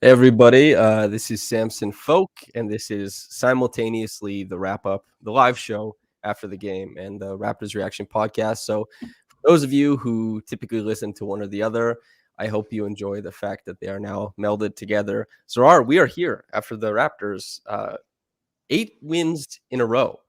Hey everybody, this is Samson Folk, and this is simultaneously the wrap up, the live show after the game, and the Raptors reaction podcast. So, for those of you who typically listen to one or the other, I hope you enjoy the fact that they are now melded together. So, we are here after the Raptors 8 wins in a row.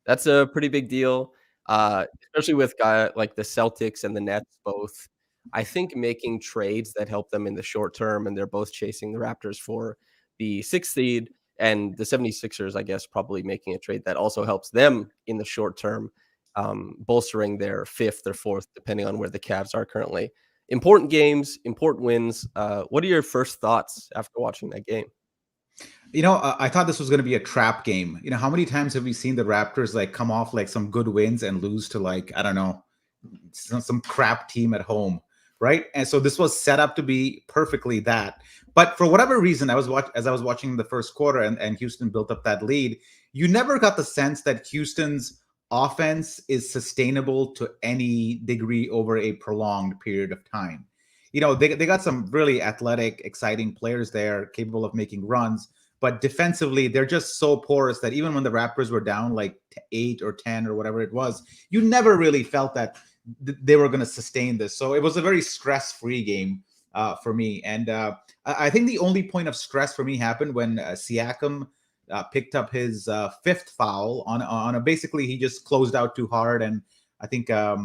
That's a pretty big deal, especially with guy like the Celtics and the Nets both, I think, making trades that help them in the short term, and they're both chasing the Raptors for the 6th seed, and the 76ers, I guess, probably making a trade that also helps them in the short term, bolstering their 5th or 4th, depending on where the Cavs are currently. Important games, important wins. What are your first thoughts after watching that game? I thought this was going to be a trap game. How many times have we seen the Raptors like come off like some good wins and lose to like, I don't know, some crap team at home, right? And so this was set up to be perfectly that. But for whatever reason, as I was watching the first quarter and Houston built up that lead, you never got the sense that Houston's offense is sustainable to any degree over a prolonged period of time. They got some really athletic, exciting players there capable of making runs, but defensively, they're just so porous that even when the Raptors were down like 8 or 10 or whatever it was, you never really felt that they were going to sustain this. So it was a very stress-free game for me. And I think the only point of stress for me happened when Siakam picked up his 5th foul on a basically he just closed out too hard. And I think, I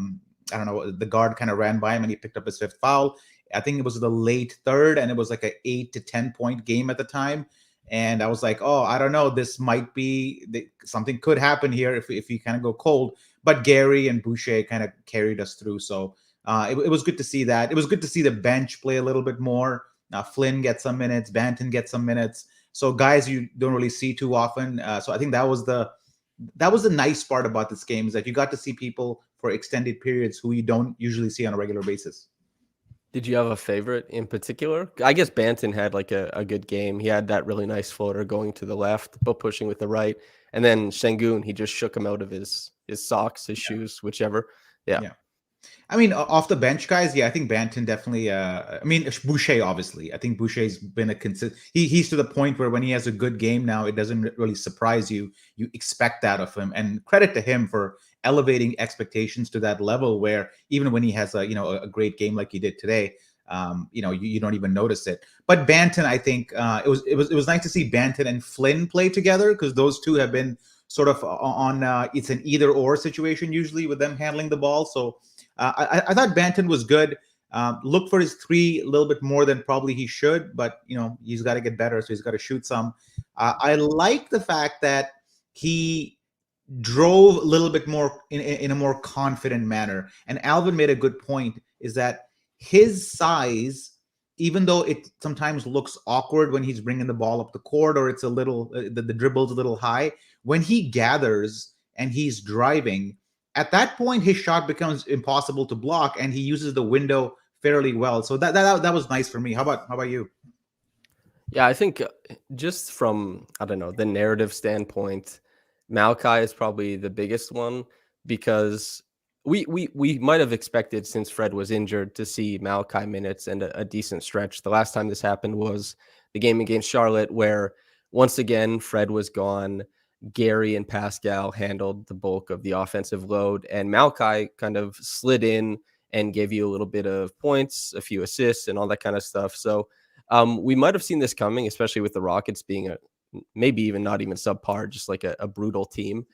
don't know, the guard kind of ran by him and he picked up his 5th foul. I think it was the late third, and it was like an 8 to 10 point game at the time. And I was like, oh, I don't know, this might be something could happen here if you kind of go cold. But Gary and Boucher kind of carried us through. So it was good to see that. It was good to see the bench play a little bit more. Flynn gets some minutes, Banton gets some minutes. So guys you don't really see too often. So I think that was the nice part about this game, is that you got to see people for extended periods who you don't usually see on a regular basis. Did you have a favorite in particular? I guess Banton had like a good game. He had that really nice floater going to the left, but pushing with the right. And then Şengün, he just shook him out of his socks, his shoes, whichever. Yeah. I mean, off the bench guys, yeah, I think Banton definitely. I mean, Boucher obviously. I think Boucher's been a consistent. He's to the point where when he has a good game now, it doesn't really surprise you. You expect that of him, and credit to him for elevating expectations to that level where even when he has a great game like he did today, you don't even notice it. But Banton, I think it was nice to see Banton and Flynn play together, because those two have been sort of on it's an either or situation usually with them handling the ball. So. I thought Banton was good. Look for his 3 a little bit more than probably he should, but he's got to get better, so he's got to shoot some. I like the fact that he drove a little bit more in a more confident manner. And Alvin made a good point, is that his size, even though it sometimes looks awkward when he's bringing the ball up the court, or it's a little the dribble's a little high, when he gathers and he's driving, at that point his shot becomes impossible to block, and he uses the window fairly well. So that was nice for me. How about you? Yeah, I think just from, I don't know, the narrative standpoint, Malachi is probably the biggest one, because we might have expected, since Fred was injured, to see Malachi minutes and a decent stretch. The last time this happened was the game against Charlotte, where once again Fred was gone. Gary and Pascal handled the bulk of the offensive load, and Malachi kind of slid in and gave you a little bit of points, a few assists, and all that kind of stuff. So we might have seen this coming, especially with the Rockets being maybe even not even subpar, just like a brutal team.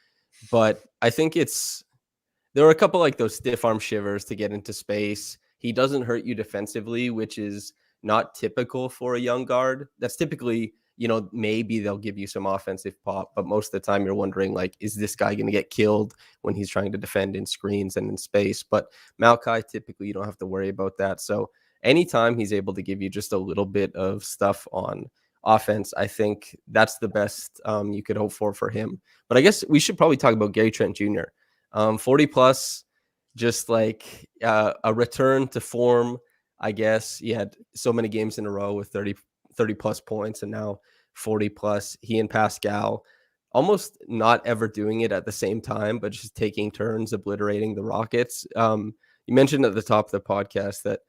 But I think there are a couple like those stiff arm shivers to get into space. He doesn't hurt you defensively, which is not typical for a young guard. That's typically, maybe they'll give you some offensive pop, but most of the time you're wondering, like, is this guy going to get killed when he's trying to defend in screens and in space? But Malachi, typically you don't have to worry about that. So anytime he's able to give you just a little bit of stuff on offense, I think that's the best you could hope for him. But I guess we should probably talk about Gary Trent Jr. 40 plus, just like a return to form, I guess. He had so many games in a row with 30 plus points, and now 40 plus. He and Pascal almost not ever doing it at the same time, but just taking turns obliterating the Rockets. You mentioned at the top of the podcast that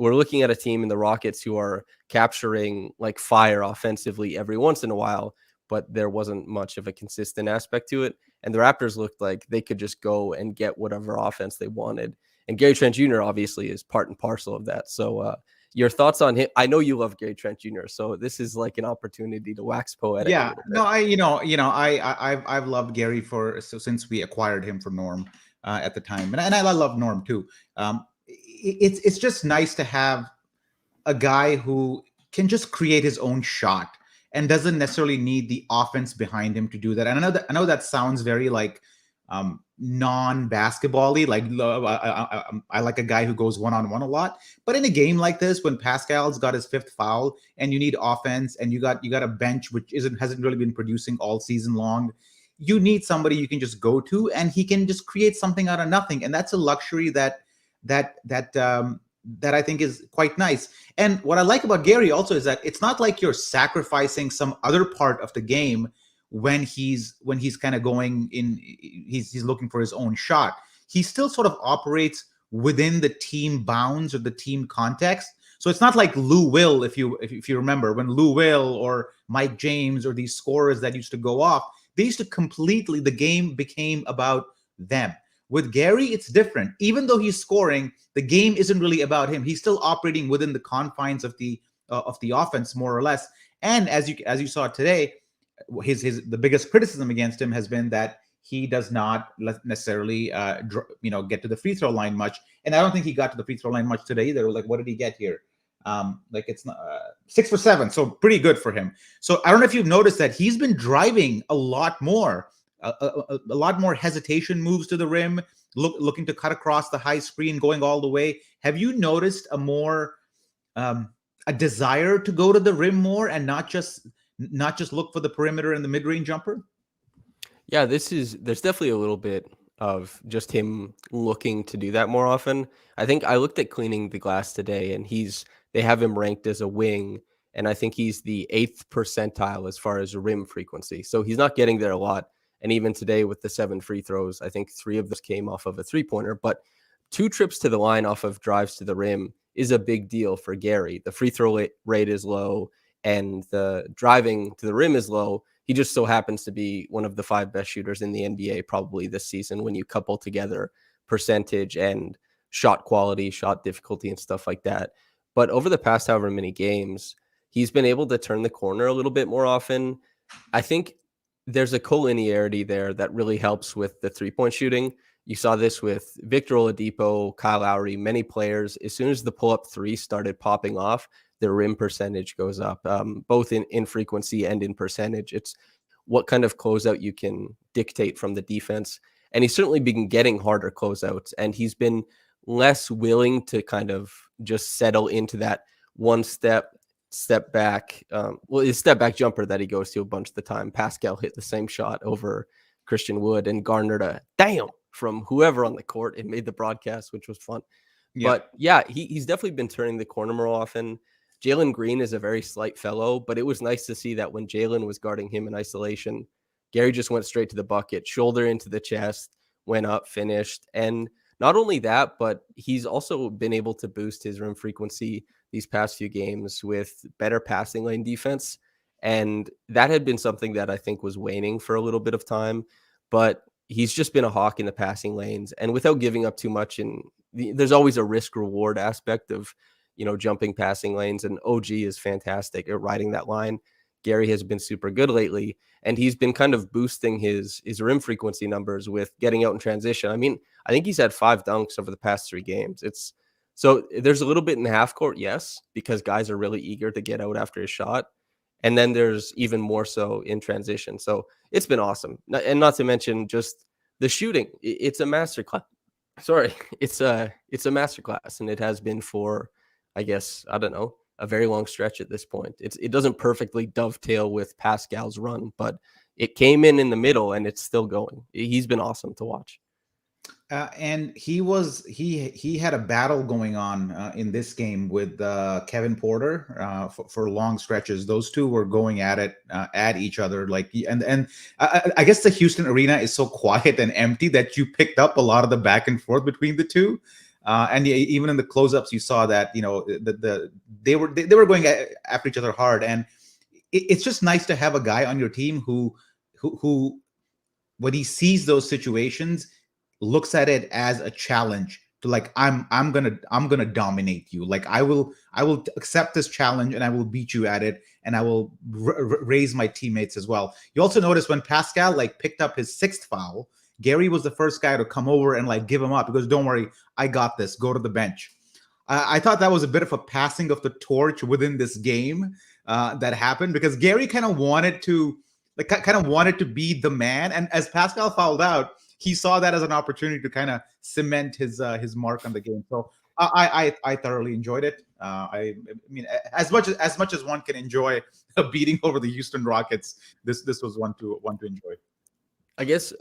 we're looking at a team in the Rockets who are capturing like fire offensively every once in a while, but there wasn't much of a consistent aspect to it. And the Raptors looked like they could just go and get whatever offense they wanted. And Gary Trent Jr. obviously is part and parcel of that. So your thoughts on him? I know you love Gary Trent Jr., so this is like an opportunity to wax poetic a Yeah, little bit. no, I've loved Gary since we acquired him for Norm at the time, and I love Norm too. It's just nice to have a guy who can just create his own shot and doesn't necessarily need the offense behind him to do that. And I know that sounds very like non-basketball-y. Like I like a guy who goes one-on-one a lot. But in a game like this, when Pascal's got his fifth foul and you need offense and you got a bench which hasn't really been producing all season long, you need somebody you can just go to and he can just create something out of nothing. And that's a luxury that I think is quite nice. And what I like about Gary also is that it's not like you're sacrificing some other part of the game when he's kind of going in, he's looking for his own shot. He still sort of operates within the team bounds or the team context. So it's not like Lou Will, if you remember, when Lou Will or Mike James or these scorers that used to go off, they used to completely, the game became about them. With Gary, it's different. Even though he's scoring, the game isn't really about him. He's still operating within the confines of the offense, more or less. And as you saw today, the biggest criticism against him has been that he does not necessarily get to the free throw line much. And I don't think he got to the free throw line much today either. Like, what did he get here? Like it's 6 for 7, so pretty good for him. So I don't know if you've noticed that he's been driving a lot more. A lot more hesitation moves to the rim, looking to cut across the high screen, going all the way. Have you noticed a more a desire to go to the rim more and not just look for the perimeter and the mid-range jumper? Yeah, there's definitely a little bit of just him looking to do that more often. I think I looked at cleaning the glass today, and they have him ranked as a wing, and I think he's the 8th percentile as far as rim frequency. So he's not getting there a lot. And even today with the 7 free throws, I think 3 of those came off of a three-pointer. But 2 trips to the line off of drives to the rim is a big deal for Gary. The free throw rate is low, and the driving to the rim is low. He just so happens to be one of the 5 best shooters in the NBA probably this season when you couple together percentage and shot quality, shot difficulty, and stuff like that. But over the past however many games, he's been able to turn the corner a little bit more often. I think there's a collinearity there that really helps with the three-point shooting. You saw this with Victor Oladipo, Kyle Lowry, many players. As soon as the pull-up three started popping off, their rim percentage goes up, both in frequency and in percentage. It's what kind of closeout you can dictate from the defense. And he's certainly been getting harder closeouts, and he's been less willing to kind of just settle into that one step back. His step back jumper that he goes to a bunch of the time. Pascal hit the same shot over Christian Wood and garnered a damn from whoever on the court. It made the broadcast, which was fun. Yeah. But yeah, he's definitely been turning the corner more often. Jalen Green is a very slight fellow, but it was nice to see that when Jalen was guarding him in isolation, Gary just went straight to the bucket, shoulder into the chest, went up, finished. And not only that, but he's also been able to boost his rim frequency these past few games with better passing lane defense. And that had been something that I think was waning for a little bit of time, but he's just been a hawk in the passing lanes and without giving up too much. And there's always a risk reward aspect of, jumping passing lanes, and OG is fantastic at riding that line. Gary has been super good lately, and he's been kind of boosting his rim frequency numbers with getting out in transition. I mean, I think he's had 5 dunks over the past 3 games. So there's a little bit in the half court, yes, because guys are really eager to get out after a shot. And then there's even more so in transition. So it's been awesome. And not to mention just the shooting. It's a masterclass. Sorry, it's a masterclass, and it has been for, I guess, I don't know, a very long stretch at this point. It doesn't perfectly dovetail with Pascal's run, but it came in the middle and it's still going. He's been awesome to watch. And he had a battle going on in this game with Kevin Porter for long stretches. Those two were going at it at each other, and I guess the Houston arena is so quiet and empty that you picked up a lot of the back and forth between the two. And even in the close-ups, you saw that they were going after each other hard, and it's just nice to have a guy on your team who when he sees those situations, looks at it as a challenge to like I'm gonna dominate you. Like I will accept this challenge and I will beat you at it, and I will raise my teammates as well. You also notice when Pascal like picked up his sixth foul, Gary was the first guy to come over and like give him up. He goes, "Don't worry, I got this. Go to the bench." I thought that was a bit of a passing of the torch within this game that happened, because Gary kind of wanted to be the man, and as Pascal fouled out, he saw that as an opportunity to kind of cement his mark on the game. So I thoroughly enjoyed it. I mean, as much as one can enjoy a beating over the Houston Rockets, this was one to enjoy. I guess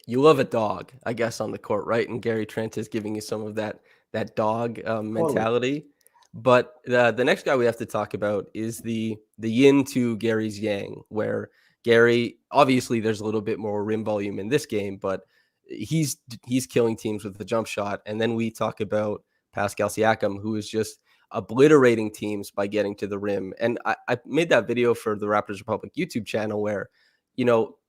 you love a dog, I guess, on the court, right? And Gary Trent is giving you some of that dog mentality. But the next guy we have to talk about is the yin to Gary's yang, where Gary, obviously there's a little bit more rim volume in this game, but he's killing teams with the jump shot. And then we talk about Pascal Siakam, who is just obliterating teams by getting to the rim. And I made that video for the Raptors Republic YouTube channel where,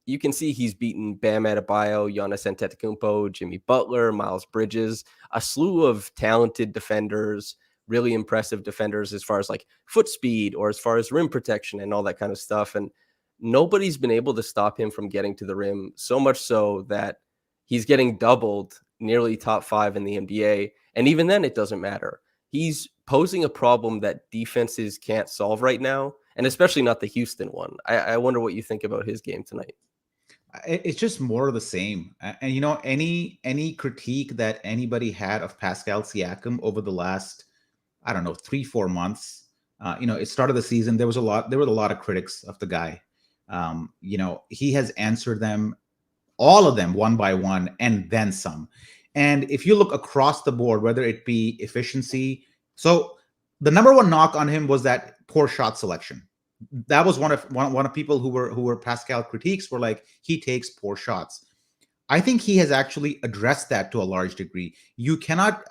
you can see he's beaten Bam Adebayo, Giannis Antetokounmpo, Jimmy Butler, Miles Bridges, a slew of talented defenders, really impressive defenders as far as like foot speed or as far as rim protection and all that kind of stuff. And nobody's been able to stop him from getting to the rim, so much so that he's getting doubled, nearly top 5 in the NBA. And even then, it doesn't matter. He's posing a problem that defenses can't solve right now, and especially not the Houston one. I wonder what you think about his game tonight. It's just more of the same. And any critique that anybody had of Pascal Siakam over the last, I don't know, 3-4 months, it started the season, there were a lot of critics of the guy. He has answered them, all of them, one by one, and then some. And if you look across the board, whether it be efficiency, so the number one knock on him was that poor shot selection. That was one of people who were Pascal critiques were like, he takes poor shots. I think he has actually addressed that to a large degree. You cannot.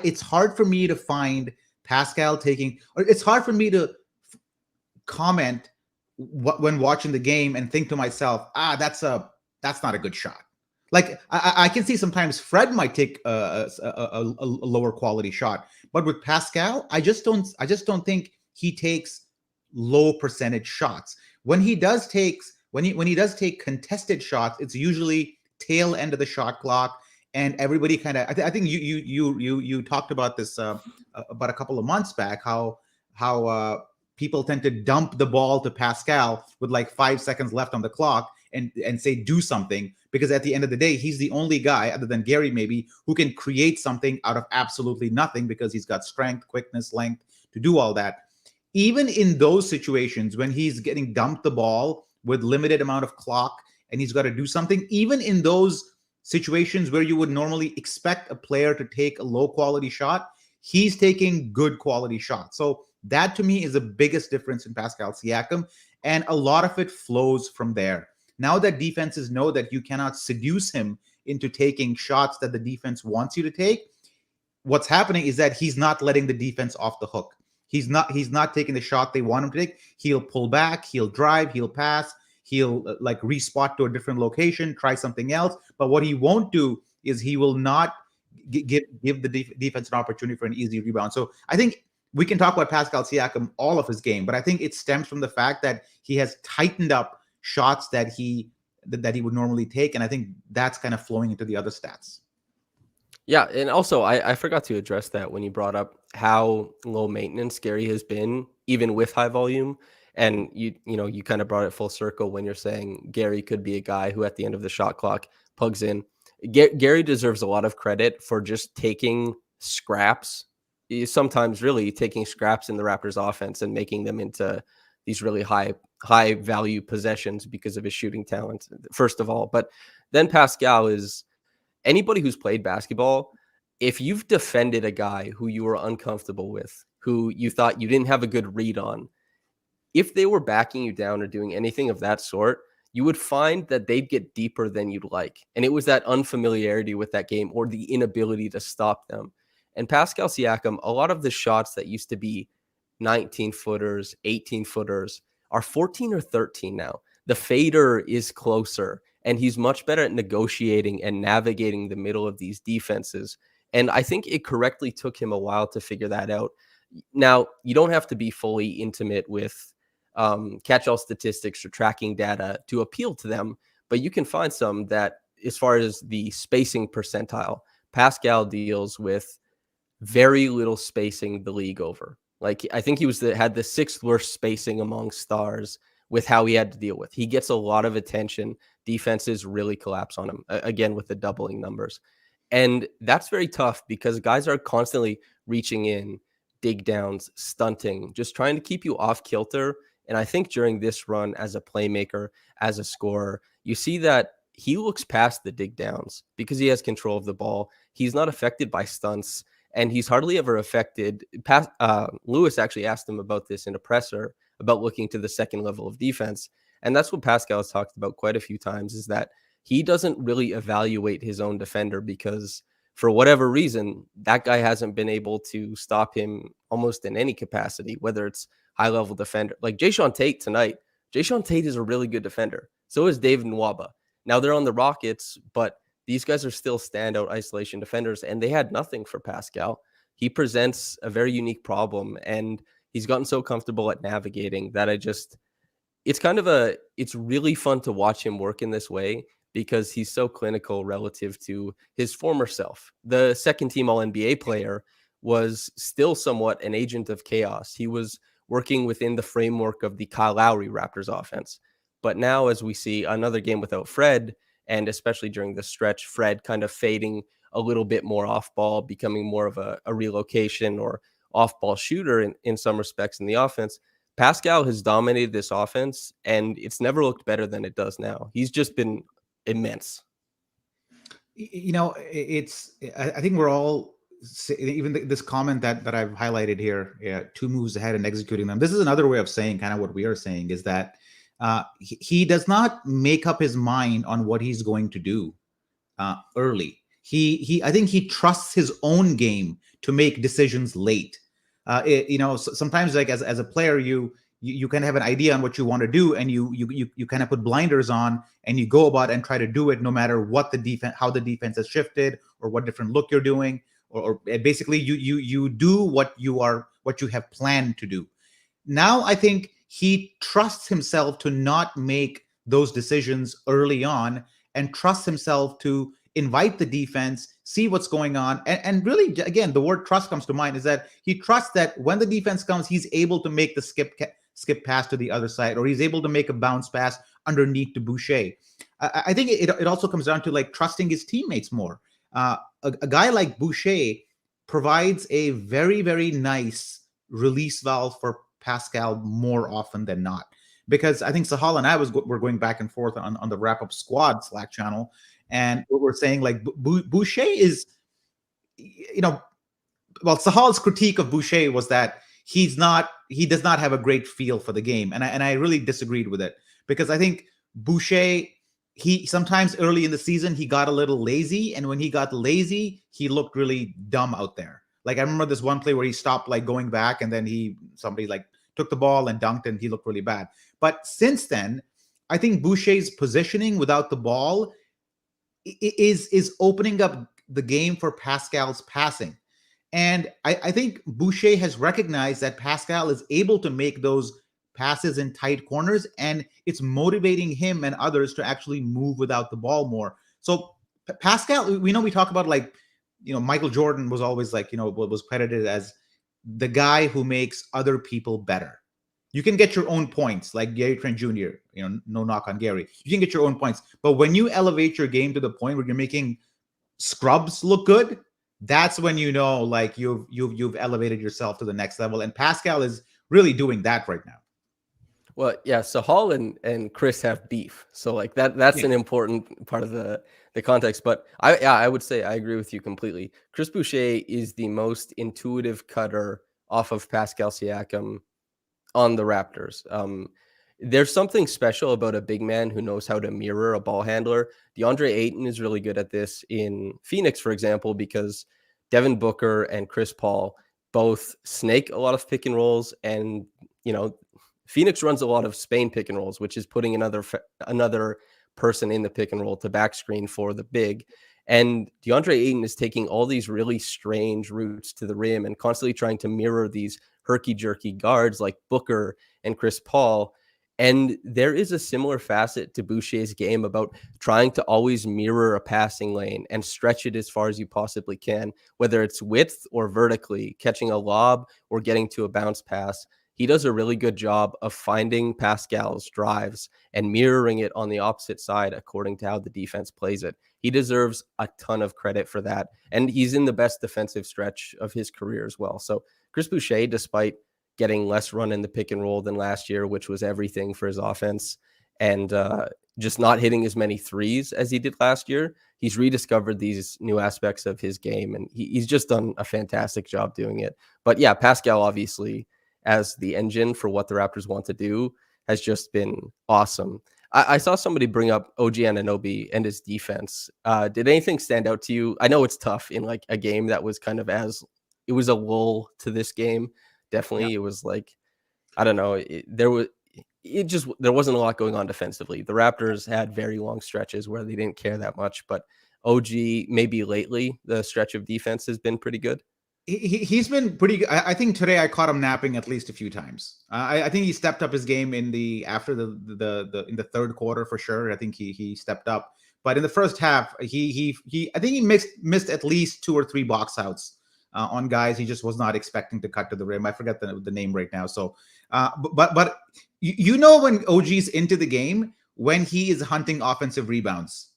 It's hard for me to find Pascal taking, or it's hard for me to comment when watching the game and think to myself, that's not a good shot. Like I can see sometimes Fred might take a lower quality shot, but with Pascal, I just don't think he takes low percentage shots. When he does take contested shots, it's usually tail end of the shot clock, and everybody kind of. I think you talked about this about a couple of months back, how people tend to dump the ball to Pascal with like 5 seconds left on the clock and say do something, because at the end of the day, he's the only guy other than Gary maybe who can create something out of absolutely nothing, because he's got strength, quickness, length to do all that. Even in those situations when he's getting dumped the ball with limited amount of clock and he's got to do something, even in those situations where you would normally expect a player to take a low quality shot, he's taking good quality shots. So that to me is the biggest difference in Pascal Siakam, and a lot of it flows from there. Now that defenses know that you cannot seduce him into taking shots that the defense wants you to take, what's happening is that he's not letting the defense off the hook. He's not taking the shot they want him to take. He'll pull back, he'll drive, he'll pass, he'll like respot to a different location, try something else. But what he won't do is he will not give the defense an opportunity for an easy rebound. So I think we can talk about Pascal Siakam all of his game, but I think it stems from the fact that he has tightened up shots that he would normally take, and I think that's kind of flowing into the other stats. Yeah, and also I forgot to address that when you brought up how low maintenance Gary has been, even with high volume. And you kind of brought it full circle when you're saying Gary could be a guy who at the end of the shot clock plugs in. Gary deserves a lot of credit for just taking scraps, sometimes really taking scraps in the Raptors offense and making them into these really high value possessions because of his shooting talent, first of all. But then Pascal is, anybody who's played basketball, if you've defended a guy who you were uncomfortable with, who you thought you didn't have a good read on, if they were backing you down or doing anything of that sort, you would find that they'd get deeper than you'd like. And it was that unfamiliarity with that game or the inability to stop them. And Pascal Siakam, a lot of the shots that used to be 19 footers, 18 footers are 14 or 13 now. The fader is closer, and he's much better at negotiating and navigating the middle of these defenses. And I think it correctly took him a while to figure that out. Now, you don't have to be fully intimate with catch-all statistics or tracking data to appeal to them, but you can find some that, as far as the spacing percentile, Pascal deals with very little spacing the league over. Like, I think he had the sixth worst spacing among stars with how he had to deal with. He gets a lot of attention. Defenses really collapse on him, again, with the doubling numbers. And that's very tough because guys are constantly reaching in, dig downs, stunting, just trying to keep you off kilter. And I think during this run as a playmaker, as a scorer, you see that he looks past the dig downs because he has control of the ball. He's not affected by stunts, and he's hardly ever affected. Lewis actually asked him about this in a presser about looking to the second level of defense. And that's what Pascal has talked about quite a few times, is that he doesn't really evaluate his own defender because for whatever reason, that guy hasn't been able to stop him almost in any capacity, whether it's high-level defender. Like Jayshawn Tate tonight. Jayshawn Tate is a really good defender. So is David Nwaba. Now they're on the Rockets, but these guys are still standout isolation defenders, and they had nothing for Pascal. He presents a very unique problem, and he's gotten so comfortable at navigating that it's really fun to watch him work in this way because he's so clinical relative to his former self. The second team All-NBA player was still somewhat an agent of chaos. He was working within the framework of the Kyle Lowry Raptors offense. But now, as we see another game without Fred, and especially during the stretch, Fred kind of fading a little bit more off ball, becoming more of a relocation or off ball shooter in some respects in the offense, Pascal has dominated this offense, and it's never looked better than it does now. He's just been immense. I think we're all, even this comment that I've highlighted here, 2 moves ahead and executing them. This is another way of saying kind of what we are saying, is that he does not make up his mind on what he's going to do early. I think he trusts his own game to make decisions late. Sometimes, like as a player, you kind of have an idea on what you want to do, and you kind of put blinders on, and you go about and try to do it no matter what how the defense has shifted or what different look you're doing, or basically you do what you have planned to do. Now I think he trusts himself to not make those decisions early on, and trusts himself to invite the defense, see what's going on. And really, again, the word trust comes to mind, is that he trusts that when the defense comes, he's able to make the skip pass to the other side, or he's able to make a bounce pass underneath to Boucher. I think it also comes down to like trusting his teammates more. A guy like Boucher provides a very, very nice release valve for Pascal more often than not. Because I think Sahal and I were going back and forth on the Wrap Up Squad Slack channel, and we're saying like Boucher is, Sahal's critique of Boucher was that he does not have a great feel for the game, and I really disagreed with it, because I think Boucher, he sometimes early in the season he got a little lazy, and when he got lazy, he looked really dumb out there. Like I remember this one play where he stopped like going back, and then somebody like took the ball and dunked, and he looked really bad. But since then, I think Boucher's positioning without the ball is opening up the game for Pascal's passing. And I think Boucher has recognized that Pascal is able to make those passes in tight corners, and it's motivating him and others to actually move without the ball more. So Pascal, we talk about like, Michael Jordan was always like, was credited as the guy who makes other people better. You can get your own points, like Gary Trent Jr., no knock on Gary. You can get your own points. But when you elevate your game to the point where you're making scrubs look good, that's when like you've elevated yourself to the next level. And Pascal is really doing that right now. Well, yeah, so Hall and Chris have beef. So like that's an important part of the context. But I would say I agree with you completely. Chris Boucher is the most intuitive cutter off of Pascal Siakam on the Raptors. there's something special about a big man who knows how to mirror a ball handler. DeAndre Ayton is really good at this in Phoenix, for example, because Devin Booker and Chris Paul both snake a lot of pick and rolls, and Phoenix runs a lot of Spain pick and rolls, which is putting another person in the pick and roll to back screen for the big. And DeAndre Ayton is taking all these really strange routes to the rim and constantly trying to mirror these herky-jerky guards like Booker and Chris Paul. And there is a similar facet to Boucher's game about trying to always mirror a passing lane and stretch it as far as you possibly can, whether it's width or vertically, catching a lob or getting to a bounce pass. He does a really good job of finding Pascal's drives and mirroring it on the opposite side according to how the defense plays it. He deserves a ton of credit for that. And he's in the best defensive stretch of his career as well. So Chris Boucher, despite getting less run in the pick and roll than last year, which was everything for his offense, and just not hitting as many threes as he did last year, he's rediscovered these new aspects of his game, and he's just done a fantastic job doing it. But yeah, Pascal, obviously, as the engine for what the Raptors want to do, has just been awesome. I saw somebody bring up OG Anunoby and his defense. Did anything stand out to you? I know it's tough in like a game that was kind of it was a lull to this game. Definitely. Yeah. It was like, I don't know. There wasn't a lot going on defensively. The Raptors had very long stretches where they didn't care that much, but OG, maybe lately, the stretch of defense has been pretty good. He's been pretty good. I think today I caught him napping at least a few times. I think he stepped up his game in the third quarter for sure. I think he stepped up, but in the first half, I think he missed at least 2 or 3 box outs on guys he just was not expecting to cut to the rim. I forget the name right now. So, but when OG's into the game, when he is hunting offensive rebounds,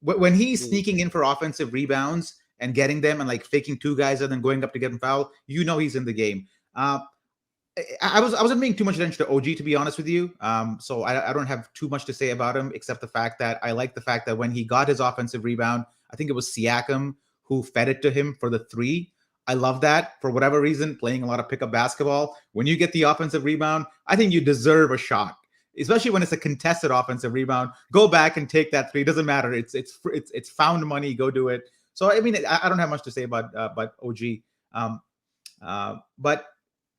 when he's sneaking in for offensive rebounds and getting them and like faking 2 guys and then going up to get him fouled, he's in the game. I wasn't paying too much attention to OG, to be honest with you. So I don't have too much to say about him, except the fact that I like the fact that when he got his offensive rebound, I think it was Siakam who fed it to him for the 3. I love that. For whatever reason, playing a lot of pickup basketball, when you get the offensive rebound, I think you deserve a shot, especially when it's a contested offensive rebound. Go back and take that 3. It doesn't matter. It's found money. Go do it. So I mean, I don't have much to say about OG, but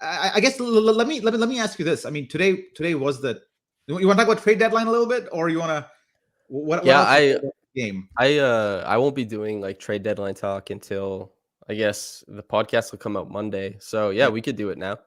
I guess let me ask you this. I mean, today was the. You want to talk about trade deadline a little bit, or you want to? What else game? I won't be doing like trade deadline talk until I guess the podcast will come out Monday. So yeah, we could do it now.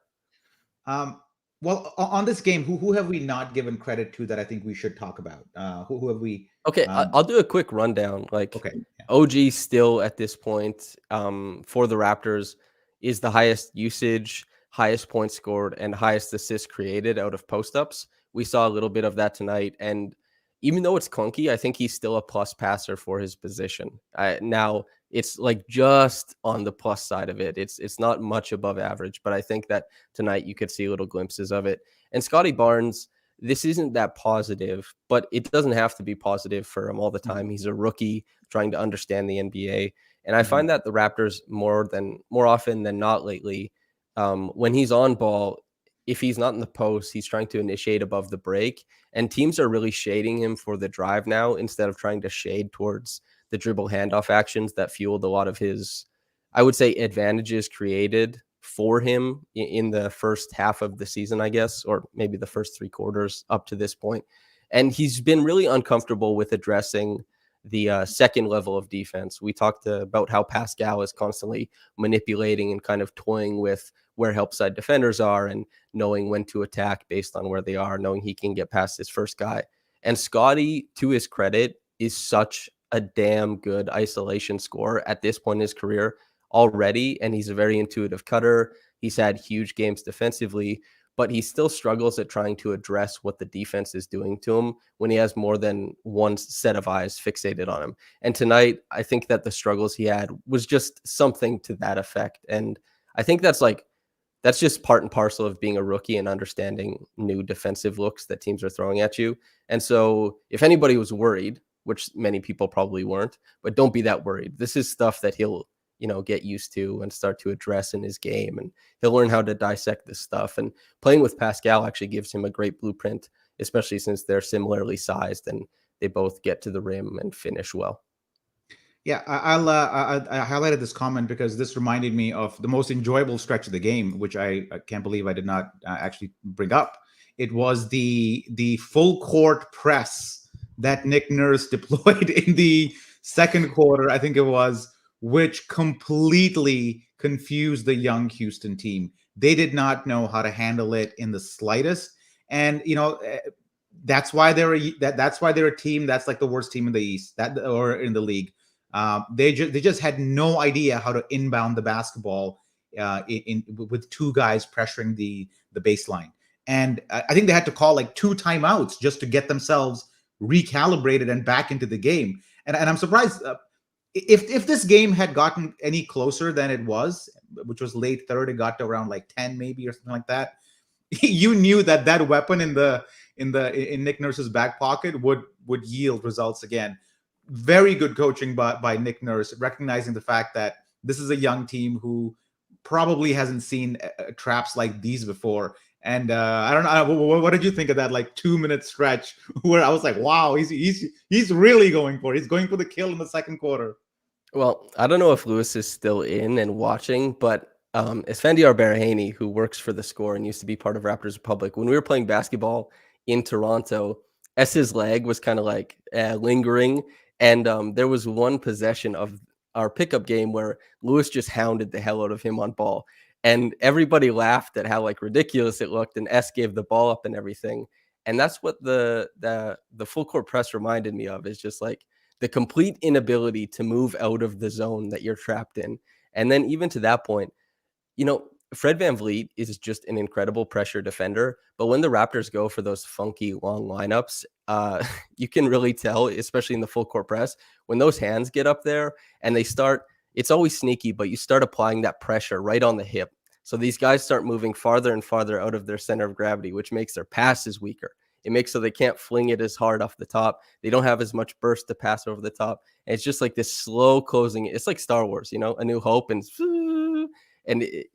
Well, on this game, who have we not given credit to that I think we should talk about? Who have we? Okay, I'll do a quick rundown. Okay. Yeah. OG still at this point for the Raptors is the highest usage, highest points scored, and highest assists created out of post-ups. We saw a little bit of that tonight, and even though it's clunky, I think he's still a plus passer for his position. Now it's like just on the plus side of it. It's not much above average, but I think that tonight you could see little glimpses of it. And Scottie Barnes, this isn't that positive, but it doesn't have to be positive for him all the time. He's a rookie trying to understand the NBA. And I find that the Raptors more often than not lately, when he's on ball, if he's not in the post, he's trying to initiate above the break. And teams are really shading him for the drive now instead of trying to shade towards the dribble handoff actions that fueled a lot of his, I would say, advantages created for him in the first half of the season, I guess, or maybe the first 3 quarters up to this point. And he's been really uncomfortable with addressing the second level of defense. We talked about how Pascal is constantly manipulating and kind of toying with where help side defenders are and knowing when to attack based on where they are, knowing he can get past his first guy. And Scottie, to his credit, is such a damn good isolation scorer at this point in his career already. And he's a very intuitive cutter. He's had huge games defensively, but he still struggles at trying to address what the defense is doing to him when he has more than one set of eyes fixated on him. And tonight, I think that the struggles he had was just something to that effect. And I think that's just part and parcel of being a rookie and understanding new defensive looks that teams are throwing at you. And so if anybody was worried, which many people probably weren't, but don't be that worried. This is stuff that he'll get used to and start to address in his game. And he'll learn how to dissect this stuff. And playing with Pascal actually gives him a great blueprint, especially since they're similarly sized and they both get to the rim and finish well. Yeah, I highlighted this comment because this reminded me of the most enjoyable stretch of the game, which I can't believe I did not actually bring up. It was the full court press that Nick Nurse deployed in the second quarter, I think it was, which completely confused the young Houston team. They did not know how to handle it in the slightest, and that's why that's why they're a team that's like the worst team in the East that or in the league. They just had no idea how to inbound the basketball with two guys pressuring the baseline, and I think they had to call like 2 timeouts just to get themselves recalibrated and back into the game. And I'm surprised if this game had gotten any closer than it was, which was late third, it got to around like 10 maybe or something like that. You knew that weapon in Nick Nurse's back pocket would yield results again. Very good coaching by Nick Nurse, recognizing the fact that this is a young team who probably hasn't seen traps like these before. And I don't know, what did you think of that like 2-minute stretch where I was like, wow, he's really going for it. He's going for the kill in the second quarter. Well, I don't know if Lewis is still in and watching, but Esfandiar Barahani, who works for The Score and used to be part of Raptors Republic, when we were playing basketball in Toronto, S's leg was kind of like lingering. And there was one possession of our pickup game where Lewis just hounded the hell out of him on ball. And everybody laughed at how like ridiculous it looked. And S gave the ball up and everything. And that's what the full court press reminded me of, is just like the complete inability to move out of the zone that you're trapped in. And then even to that point, Fred VanVleet is just an incredible pressure defender. But when the Raptors go for those funky long lineups, you can really tell, especially in the full court press, when those hands get up there and they start, it's always sneaky, but you start applying that pressure right on the hip. So these guys start moving farther and farther out of their center of gravity, which makes their passes weaker. It makes so they can't fling it as hard off the top. They don't have as much burst to pass over the top. And it's just like this slow closing. It's like Star Wars, A New Hope, and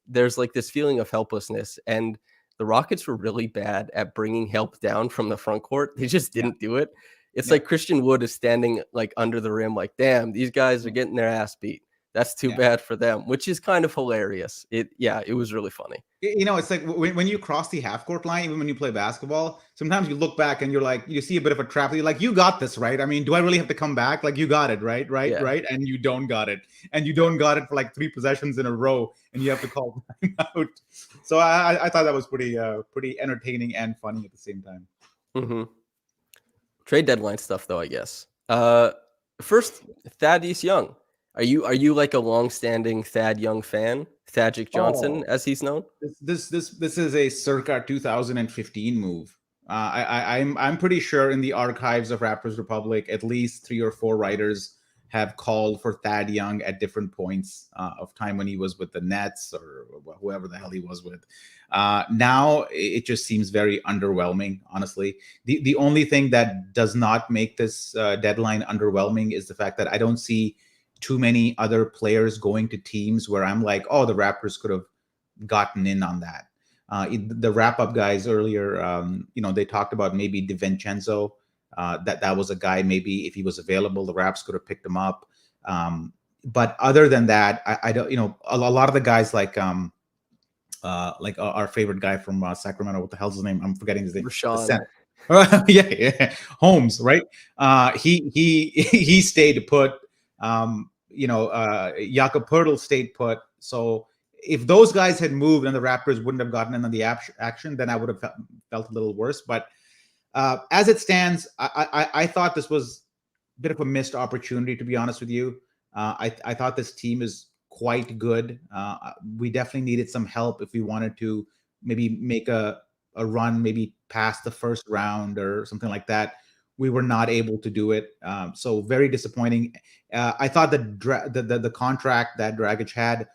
there's like this feeling of helplessness. And the Rockets were really bad at bringing help down from the front court. They just didn't do it. It's like Christian Wood is standing like under the rim, like, damn, these guys are getting their ass beat. That's too bad for them, which is kind of hilarious. It was really funny. It's like when you cross the half court line, even when you play basketball, sometimes you look back and you're like, you see a bit of a trap. You're like, you got this, right? I mean, do I really have to come back? Like, you got it, right? Right. And you don't got it. And you don't got it for like 3 possessions in a row, and you have to call time out. So I thought that was pretty entertaining and funny at the same time. Mm-hmm. Trade deadline stuff, though, I guess. First, Thaddeus Young. Are you like a long-standing Thad Young fan? Thaddeus Johnson, as he's known. This is a circa 2015 move. I'm pretty sure in the archives of Raptors Republic, at least 3 or 4 writers have called for Thad Young at different points of time when he was with the Nets or whoever the hell he was with. Now it just seems very underwhelming, honestly. The only thing that does not make this deadline underwhelming is the fact that I don't see too many other players going to teams where I'm like, oh, the Raptors could have gotten in on that. The wrap-up guys earlier, they talked about maybe DiVincenzo. That was a guy, maybe if he was available, the Raps could have picked him up. But other than that, I don't, a lot of the guys like our favorite guy from Sacramento, what the hell's his name? I'm forgetting his name. Rashawn. yeah, Holmes, right? He stayed put. Jakob Poeltl stayed put. So if those guys had moved and the Raptors wouldn't have gotten in on the action, then I would have felt a little worse. But as it stands, I thought this was a bit of a missed opportunity, to be honest with you. I thought this team is quite good. We definitely needed some help if we wanted to maybe make a run, maybe past the first round or something like that. We were not able to do it. So very disappointing. I thought the contract that Dragic had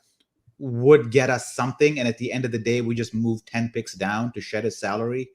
would get us something. And at the end of the day, we just moved 10 picks down to shed his salary.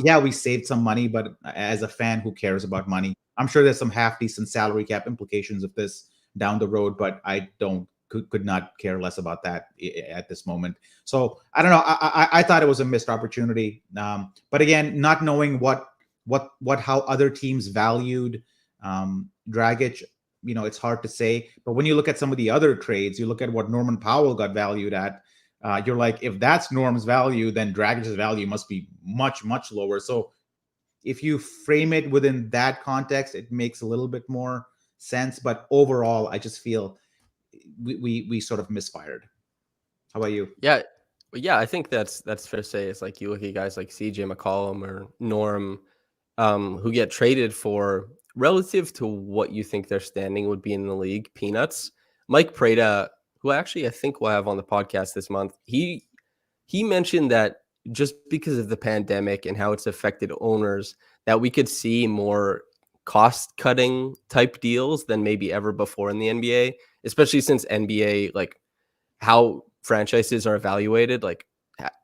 We saved some money, but as a fan, who cares about money? I'm sure there's some half decent salary cap implications of this down the road, but I don't could not care less about that at this moment. So I don't know. I thought it was a missed opportunity. But again, not knowing how other teams valued Dragic, it's hard to say. But when you look at some of the other trades, you look at what Norman Powell got valued at. You're like, if that's Norm's value, then Dragic's value must be much, much lower. So if you frame it within that context, it makes a little bit more sense. But overall, I just feel we sort of misfired. How about you? Yeah. Yeah, I think that's fair to say. It's like you look at guys like CJ McCollum or Norm, who get traded for, relative to what you think their standing would be in the league, peanuts. Mike Prada, who actually I think we'll have on the podcast this month, he mentioned that just because of the pandemic and how it's affected owners, that we could see more cost cutting type deals than maybe ever before in the NBA, especially since NBA, like how franchises are evaluated, like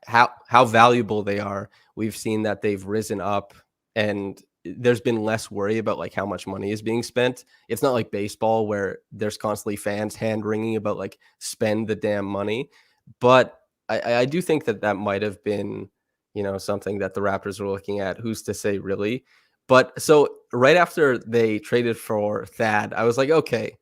how valuable they are. We've seen that they've risen up, and there's been less worry about like how much money is being spent. It's not like baseball where there's constantly fans hand wringing about like spend the damn money. But I do think that might have been, something that the Raptors were looking at. Who's to say, really? But so right after they traded for Thad, I was like, okay,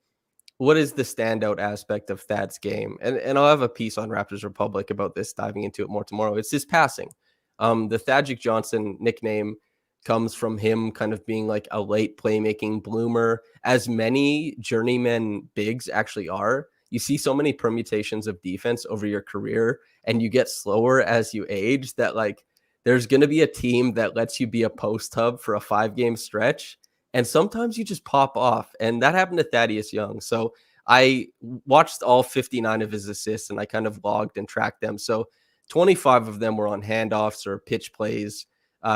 what is the standout aspect of Thad's game? And I'll have a piece on Raptors Republic about this, diving into it more tomorrow. It's his passing. The Thaddeus Johnson nickname comes from him kind of being like a late playmaking bloomer, as many journeyman bigs actually are. You see so many permutations of defense over your career, and you get slower as you age, that like there's going to be a team that lets you be a post hub for a 5-game stretch, and sometimes you just pop off. And that happened to Thaddeus Young. So I watched all 59 of his assists, and I kind of logged and tracked them. So 25 of them were on handoffs or pitch plays.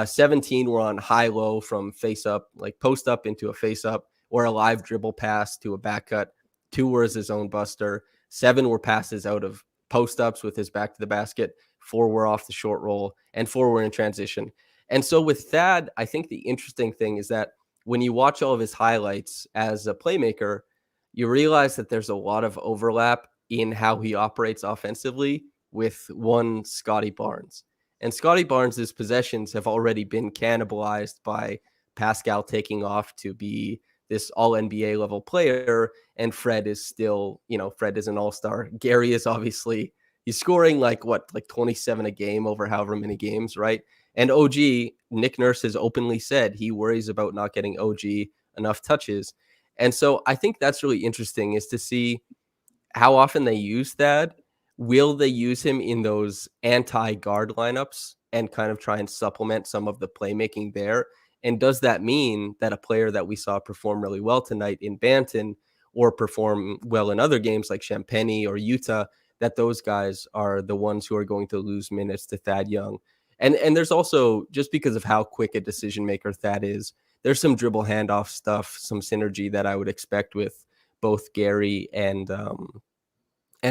17 were on high-low from face-up, like post-up into a face-up, or a live dribble pass to a back cut. 2 were his own buster. 7 were passes out of post-ups with his back to the basket. 4 were off the short roll, and 4 were in transition. And so with Thad, I think the interesting thing is that when you watch all of his highlights as a playmaker, you realize that there's a lot of overlap in how he operates offensively with one Scottie Barnes. And Scottie Barnes' possessions have already been cannibalized by Pascal taking off to be this all NBA level player. And Fred is still, Fred is an all-star. Gary is obviously, he's scoring like 27 a game over however many games, right? And OG, Nick Nurse has openly said he worries about not getting OG enough touches. And so I think that's really interesting, is to see how often they use that. Will they use him in those anti-guard lineups and kind of try and supplement some of the playmaking there? And does that mean that a player that we saw perform really well tonight in Banton, or perform well in other games like Champaign or Utah, that those guys are the ones who are going to lose minutes to Thad Young? And there's also, just because of how quick a decision maker Thad is, there's some dribble handoff stuff, some synergy that I would expect with both Gary and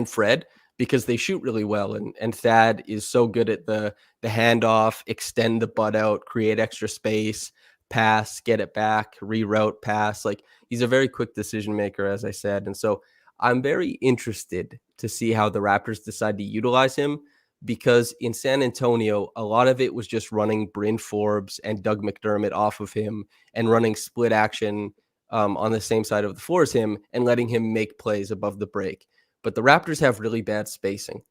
Fred, because they shoot really well. And Thad is so good at the handoff, extend the butt out, create extra space, pass, get it back, reroute, pass. Like, he's a very quick decision maker, as I said. And so I'm very interested to see how the Raptors decide to utilize him, because in San Antonio, a lot of it was just running Bryn Forbes and Doug McDermott off of him and running split action on the same side of the floor as him and letting him make plays above the break. But the Raptors have really bad spacing.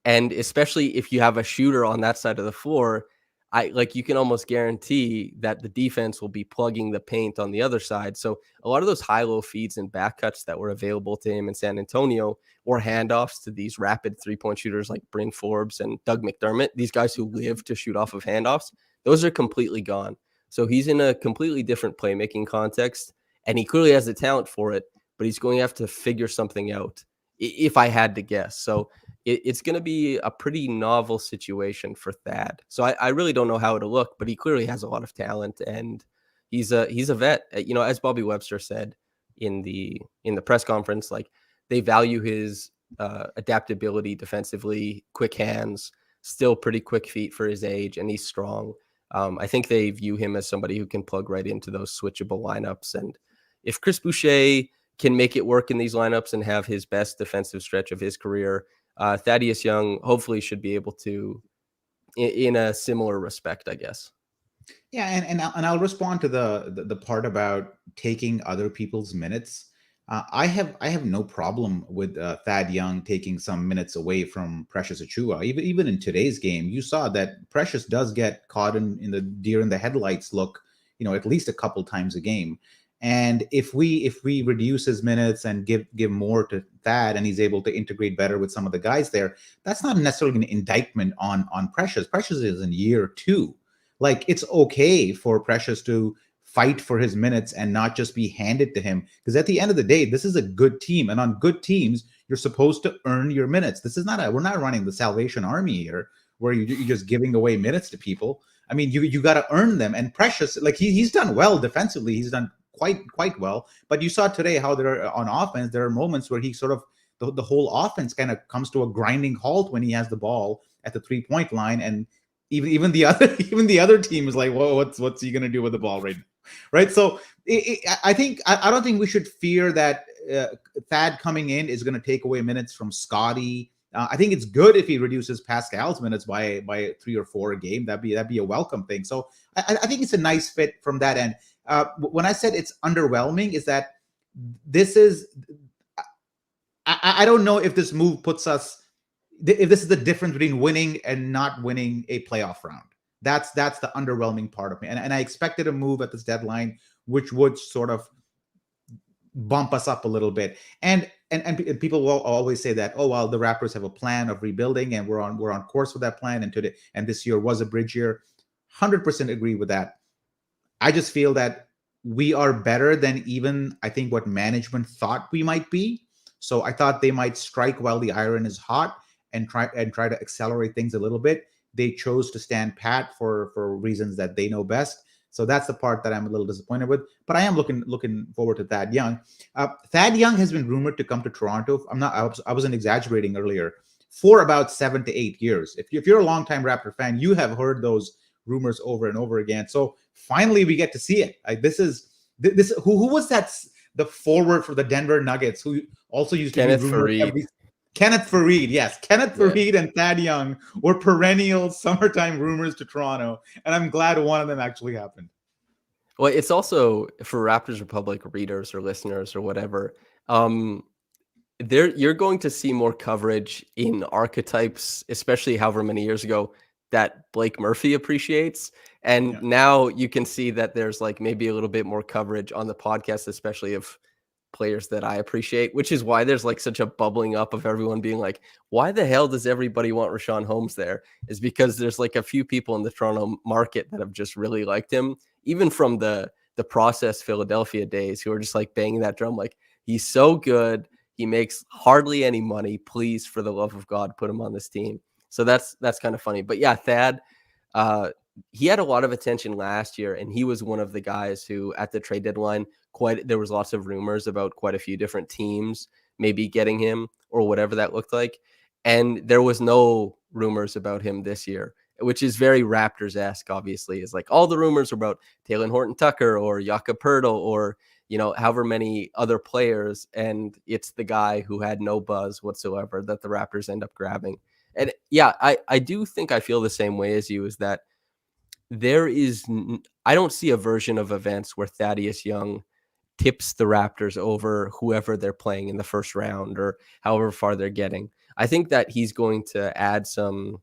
And especially if you have a shooter on that side of the floor, you can almost guarantee that the defense will be plugging the paint on the other side. So a lot of those high-low feeds and back cuts that were available to him in San Antonio, or handoffs to these rapid three-point shooters like Bryn Forbes and Doug McDermott, these guys who live to shoot off of handoffs, those are completely gone. So he's in a completely different playmaking context, and he clearly has the talent for it, but he's going to have to figure something out, if I had to guess. So it's going to be a pretty novel situation for Thad. So I really don't know how it'll look, but he clearly has a lot of talent, and he's a vet. As Bobby Webster said in the press conference, like, they value his adaptability defensively, quick hands, still pretty quick feet for his age, and he's strong. I think they view him as somebody who can plug right into those switchable lineups. And if Chris Boucher can make it work in these lineups and have his best defensive stretch of his career. Thaddeus Young hopefully should be able to in a similar respect, I guess. Yeah, and I'll respond to the part about taking other people's minutes. I have no problem with Thad Young taking some minutes away from Precious Achiuwa. Even in today's game, you saw that Precious does get caught in the deer in the headlights look, at least a couple times a game. And if we reduce his minutes and give more to Thad, and he's able to integrate better with some of the guys there, that's not necessarily an indictment on Precious. Precious is in year 2. Like, it's okay for Precious to fight for his minutes and not just be handed to him, because at the end of the day, this is a good team, and on good teams you're supposed to earn your minutes. This is not we're not running the Salvation Army here where you're just giving away minutes to people. I mean, you got to earn them. And Precious, like, he's done well defensively, he's done quite well, but you saw today how there on offense there are moments where he sort of the whole offense kind of comes to a grinding halt when he has the ball at the 3-point line. And even the other even the other team is like, whoa, what's he gonna do with the ball right now? Right. So I don't think we should fear that Thad coming in is going to take away minutes from Scottie. I think it's good if he reduces Pascal's minutes by 3 or 4 a game. That'd be a welcome thing. So I think it's a nice fit from that end. When I said it's underwhelming, is that this is I don't know if this move puts us, if this is the difference between winning and not winning a playoff round. That's the underwhelming part of me. And I expected a move at this deadline, which would sort of bump us up a little bit. And people will always say that, oh, well, the Raptors have a plan of rebuilding and we're on course with that plan. And this year was a bridge year. 100% agree with that. I just feel that we are better than even, I think, what management thought we might be. So I thought they might strike while the iron is hot and try to accelerate things a little bit. They chose to stand pat for reasons that they know best. So that's the part that I'm a little disappointed with. But I am looking forward to Thad Young. Thad Young has been rumored to come to Toronto. I wasn't exaggerating earlier, for about 7 to 8 years. If you're a longtime Raptor fan, you have heard those rumors over and over again. So finally, we get to see it. This who was that? The forward for the Denver Nuggets, who also used to Kenneth be rumored Faried. Kenneth Faried, yes. Kenneth Faried and Thad Young were perennial summertime rumors to Toronto, and I'm glad one of them actually happened. Well, it's also for Raptors Republic readers or listeners or whatever. You're going to see more coverage in archetypes, especially however many years ago, that Blake Murphy appreciates. And now you can see that there's like maybe a little bit more coverage on the podcast, especially of players that I appreciate, which is why there's like such a bubbling up of everyone being like, why the hell does everybody want Richaun Holmes there? Is because there's like a few people in the Toronto market that have just really liked him, even from the process Philadelphia days, who are just like banging that drum like, he's so good, he makes hardly any money, please, for the love of God, put him on this team. So that's kind of funny. But yeah, Thad, he had a lot of attention last year, and he was one of the guys who at the trade deadline, there was lots of rumors about quite a few different teams maybe getting him or whatever that looked like. And there was no rumors about him this year, which is very Raptors-esque, obviously. Is like all the rumors are about Talen Horton-Tucker or Jakob Poeltl or, however many other players. And it's the guy who had no buzz whatsoever that the Raptors end up grabbing. And yeah, I do think I feel the same way as you, is that I don't see a version of events where Thaddeus Young tips the Raptors over whoever they're playing in the first round or however far they're getting. I think that he's going to add some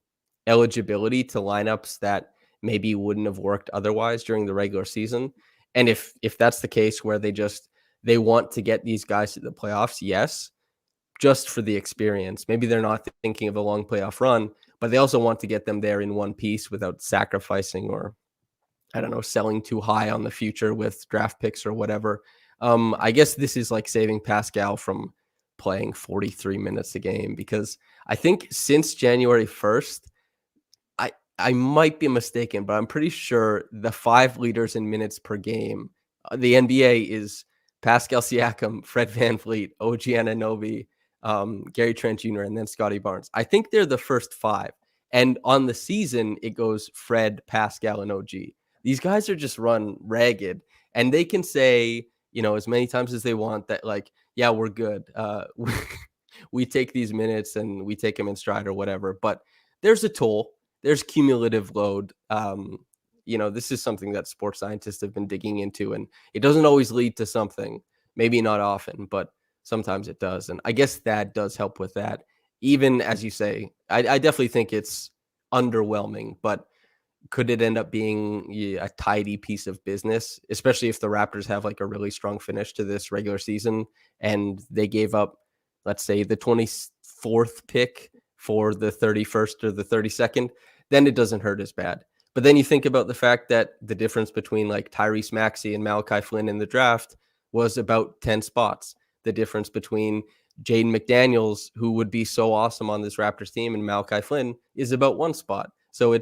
eligibility to lineups that maybe wouldn't have worked otherwise during the regular season. And if that's the case where they want to get these guys to the playoffs, yes, just for the experience. Maybe they're not thinking of a long playoff run, but they also want to get them there in one piece without sacrificing or, I don't know, selling too high on the future with draft picks or whatever. I guess this is like saving Pascal from playing 43 minutes a game, because I think since January 1st, I might be mistaken, but I'm pretty sure the 5 leaders in minutes per game, the NBA, is Pascal Siakam, Fred VanVleet, OG Anunoby, Gary Trent Jr., and then Scottie Barnes. I think they're the first 5. And on the season, it goes Fred, Pascal, and OG. These guys are just run ragged, and they can say, as many times as they want that, like, yeah, we're good. We take these minutes and we take them in stride or whatever. But there's a toll. There's cumulative load. This is something that sports scientists have been digging into, and it doesn't always lead to something. Maybe not often, but sometimes it does. And I guess that does help with that. Even as you say, I definitely think it's underwhelming, but could it end up being a tidy piece of business, especially if the Raptors have like a really strong finish to this regular season and they gave up, let's say, the 24th pick for the 31st or the 32nd, then it doesn't hurt as bad. But then you think about the fact that the difference between like Tyrese Maxey and Malachi Flynn in the draft was about 10 spots. The difference between Jaden McDaniels, who would be so awesome on this Raptors team, and Malachi Flynn is about one spot. So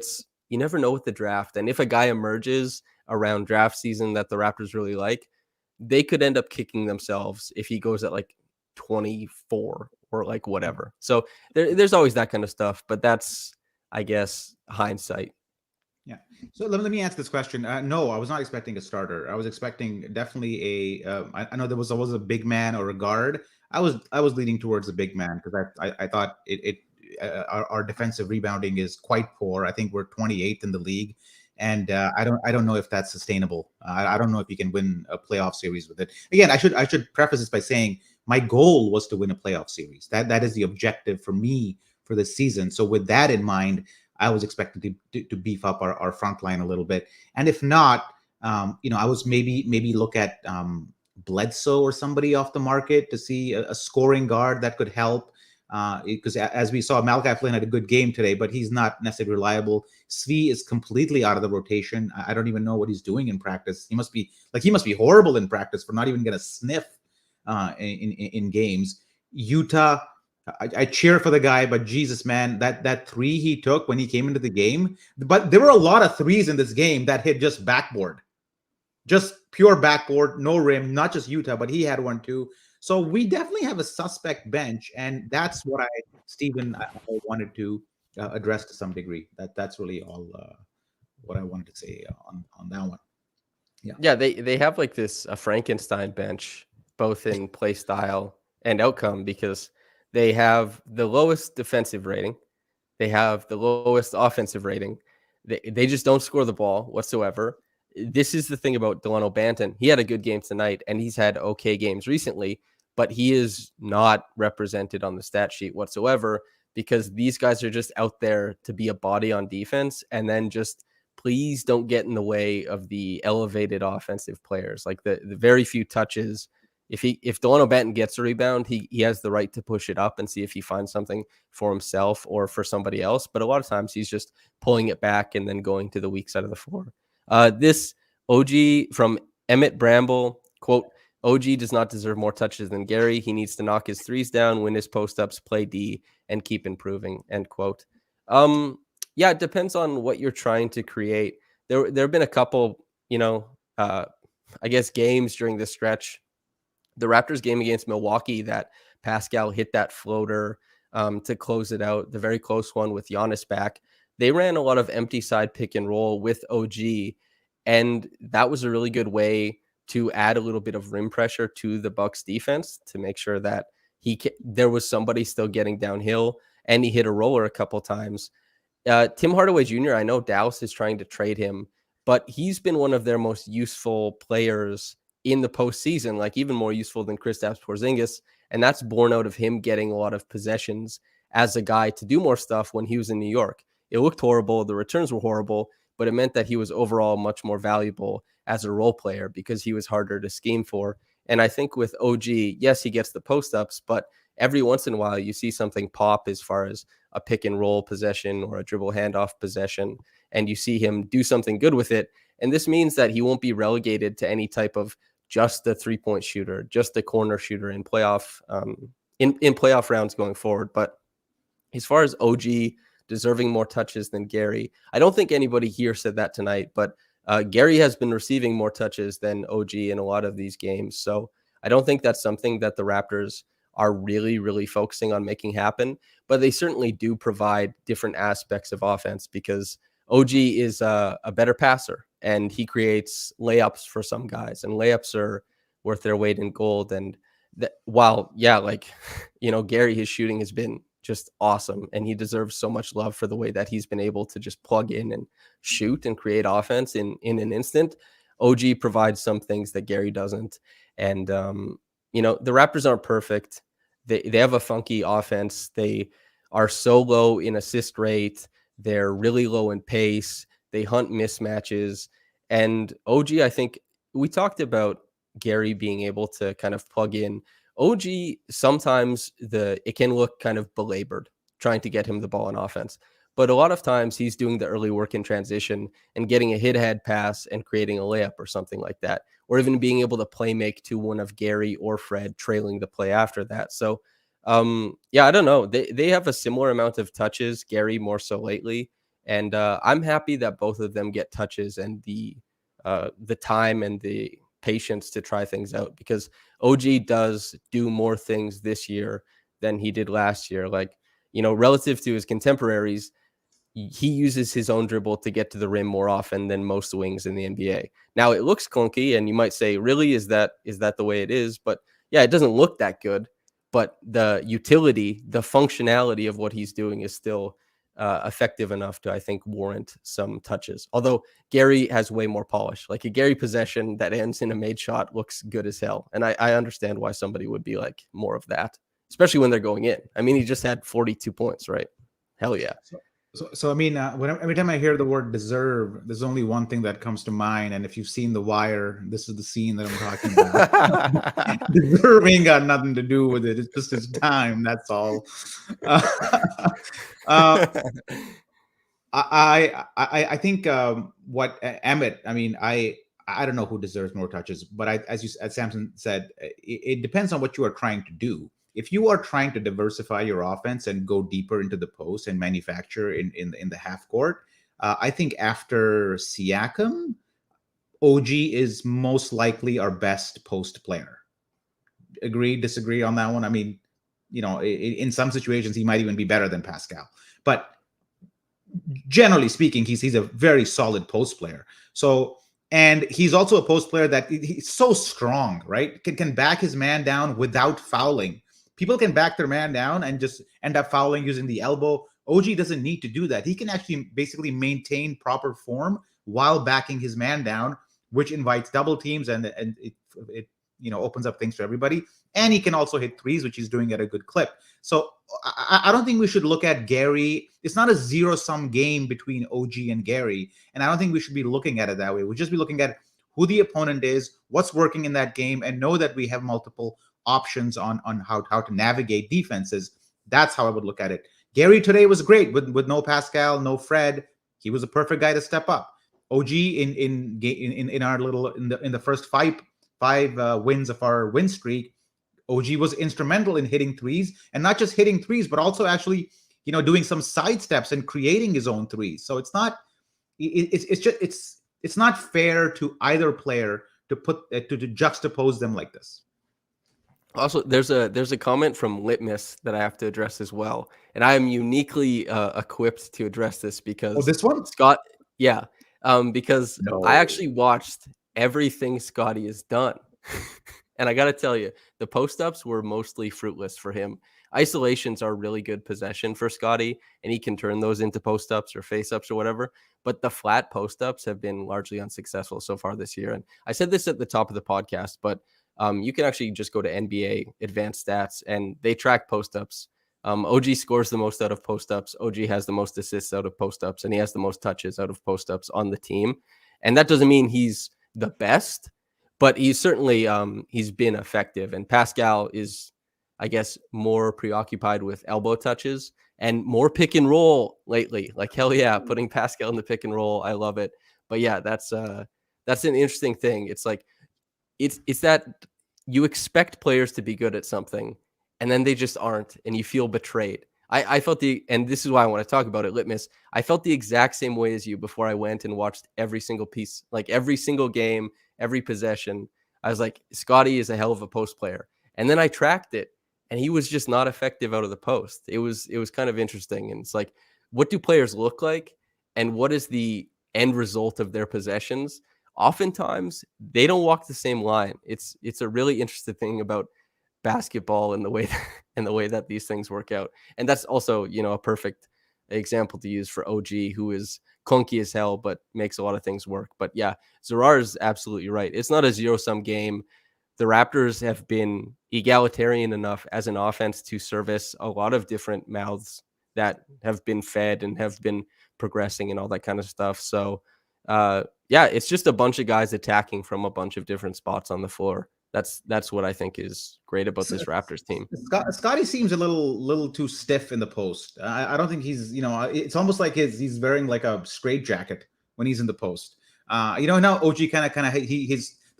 you never know with the draft. And if a guy emerges around draft season that the Raptors really like, they could end up kicking themselves if he goes at like 24 or like whatever. So there's always that kind of stuff, but that's, I guess, hindsight. Yeah. So let me answer this question. No, I was not expecting a starter. I was expecting definitely I know there was always a big man or a guard. I was leaning towards a big man because I thought our defensive rebounding is quite poor. I think we're 28th in the league, and I don't know if that's sustainable. I don't know if you can win a playoff series with it. Again, I should preface this by saying my goal was to win a playoff series. That is the objective for me for this season. So with that in mind, I was expecting to beef up our front line a little bit. And if not, I was maybe look at Bledsoe or somebody off the market to see a scoring guard that could help. Because as we saw, Malachi Flynn had a good game today, but he's not necessarily reliable. Svi is completely out of the rotation. I don't even know what he's doing in practice. He must be horrible in practice for not even getting a sniff in games. Utah, I cheer for the guy, but Jesus, man, that three he took when he came into the game. But there were a lot of threes in this game that hit just backboard, just pure backboard, no rim. Not just Utah, but he had one too. So we definitely have a suspect bench, and that's what Stephen, I wanted to address to some degree. That's really all what I wanted to say on that one. Yeah, they have like a Frankenstein bench, both in play style and outcome, because they have the lowest defensive rating, they have the lowest offensive rating. They just don't score the ball whatsoever. This is the thing about Delano Banton. He had a good game tonight, and he's had okay games recently, but he is not represented on the stat sheet whatsoever because these guys are just out there to be a body on defense, and then just please don't get in the way of the elevated offensive players. Like the very few touches. If Delano Banton gets a rebound, he has the right to push it up and see if he finds something for himself or for somebody else. But a lot of times he's just pulling it back and then going to the weak side of the floor. This OG from Emmett Bramble, quote, OG does not deserve more touches than Gary. He needs to knock his threes down, win his post-ups, play D, and keep improving, end quote. Yeah, it depends on what you're trying to create. There have been a couple, I guess, games during this stretch. The Raptors game against Milwaukee that Pascal hit that floater to close it out, the very close one with Giannis back. They ran a lot of empty side pick and roll with OG, and that was a really good way to add a little bit of rim pressure to the Bucks defense to make sure that there was somebody still getting downhill, and he hit a roller a couple times. Tim Hardaway Jr., I know Dallas is trying to trade him, but he's been one of their most useful players in the postseason, like even more useful than Kristaps Porzingis. And that's born out of him getting a lot of possessions as a guy to do more stuff when he was in New York. It looked horrible. The returns were horrible, but it meant that he was overall much more valuable as a role player because he was harder to scheme for. And I think with OG, yes, he gets the post-ups, but every once in a while you see something pop as far as a pick and roll possession or a dribble handoff possession, and you see him do something good with it. And this means that he won't be relegated to any type of just a 3-point shooter, just a corner shooter in playoff in playoff rounds going forward. But as far as OG deserving more touches than Gary, I don't think anybody here said that tonight, but Gary has been receiving more touches than OG in a lot of these games. So I don't think that's something that the Raptors are really, really focusing on making happen, but they certainly do provide different aspects of offense because OG is a better passer and he creates layups for some guys, and layups are worth their weight in gold. And while, yeah, like, Gary, his shooting has been just awesome, and he deserves so much love for the way that he's been able to just plug in and shoot and create offense in an instant. OG provides some things that Gary doesn't. And the Raptors aren't perfect. They have a funky offense. They are so low in assist rate. They're really low in pace. They hunt mismatches. And OG, I think we talked about Gary being able to kind of plug in. OG, sometimes it can look kind of belabored trying to get him the ball in offense. But a lot of times he's doing the early work in transition and getting a hit ahead pass and creating a layup or something like that, or even being able to play make to one of Gary or Fred trailing the play after that. So, yeah, I don't know. They have a similar amount of touches, Gary more so lately. And I'm happy that both of them get touches and the time and the patience to try things out, because OG does do more things this year than he did last year. Like, relative to his contemporaries, he uses his own dribble to get to the rim more often than most wings in the NBA. Now, it looks clunky, and you might say, really, is that the way it is? But yeah, it doesn't look that good. But the utility, the functionality of what he's doing is still effective enough to, I think, warrant some touches. Although Gary has way more polish. Like, a Gary possession that ends in a made shot looks good as hell. And I understand why somebody would be like more of that, especially when they're going in. I mean, he just had 42 points, right? Hell yeah. So I mean, every time I hear the word deserve, there's only one thing that comes to mind. And if you've seen The Wire, this is the scene that I'm talking about. Deserving got nothing to do with it. It's just his time. That's all. I think what Emmett. I mean, I don't know who deserves more touches, but as Samson said, it depends on what you are trying to do. If you are trying to diversify your offense and go deeper into the post and manufacture in the half court, I think after Siakam, OG is most likely our best post player. Agree, disagree on that one? I mean, in some situations, he might even be better than Pascal. But generally speaking, he's a very solid post player. So, and he's also a post player that he's so strong, right? Can back his man down without fouling. People can back their man down and just end up fouling using the elbow. OG doesn't need to do that. He can actually basically maintain proper form while backing his man down, which invites double teams and it opens up things for everybody. And he can also hit threes, which he's doing at a good clip. So I don't think we should look at Gary. It's not a zero-sum game between OG and Gary. And I don't think we should be looking at it that way. We'll just be looking at who the opponent is, what's working in that game, and know that we have multiple options on how to navigate defenses. That's how I would look at it. Gary today was great with no Pascal, no Fred. He was a perfect guy to step up. OG in our little in the first five wins of our win streak, OG was instrumental in hitting threes, and not just hitting threes, but also actually doing some side steps and creating his own threes. So it's not it's not fair to either player to put to juxtapose them like this. Also, there's a comment from Litmus that I have to address as well, and I am uniquely equipped to address this because this one, Scott, yeah, because No. I actually watched everything Scottie has done, and I got to tell you, the post ups were mostly fruitless for him. Isolations are really good possession for Scottie, and he can turn those into post ups or face ups or whatever. But the flat post ups have been largely unsuccessful so far this year. And I said this at the top of the podcast, but you can actually just go to NBA advanced stats and they track post-ups. OG scores the most out of post-ups. OG has the most assists out of post-ups, and he has the most touches out of post-ups on the team. And that doesn't mean he's the best, but he's certainly he's been effective. And Pascal is, I guess, more preoccupied with elbow touches and more pick and roll lately. Like, hell yeah, putting Pascal in the pick and roll. I love it. But yeah, that's an interesting thing. It's like, it's that you expect players to be good at something and then they just aren't, and you feel betrayed. I felt and this is why I want to talk about it, Litmus. I felt the exact same way as you before I went and watched every single piece, like every single game, every possession. I was like, Scottie is a hell of a post player. And then I tracked it and he was just not effective out of the post. It was kind of interesting. And it's like, what do players look like? And what is the end result of their possessions? Oftentimes they don't walk the same line. It's a really interesting thing about basketball and the way that these things work out. And that's also, a perfect example to use for OG, who is clunky as hell, but makes a lot of things work. But yeah, Zarar is absolutely right. It's not a zero-sum game. The Raptors have been egalitarian enough as an offense to service a lot of different mouths that have been fed and have been progressing and all that kind of stuff. So, yeah, it's just a bunch of guys attacking from a bunch of different spots on the floor. That's what I think is great about this Raptors team. Scottie seems a little too stiff in the post. I don't think he's, it's almost like he's wearing like a straitjacket when he's in the post. Now OG kind of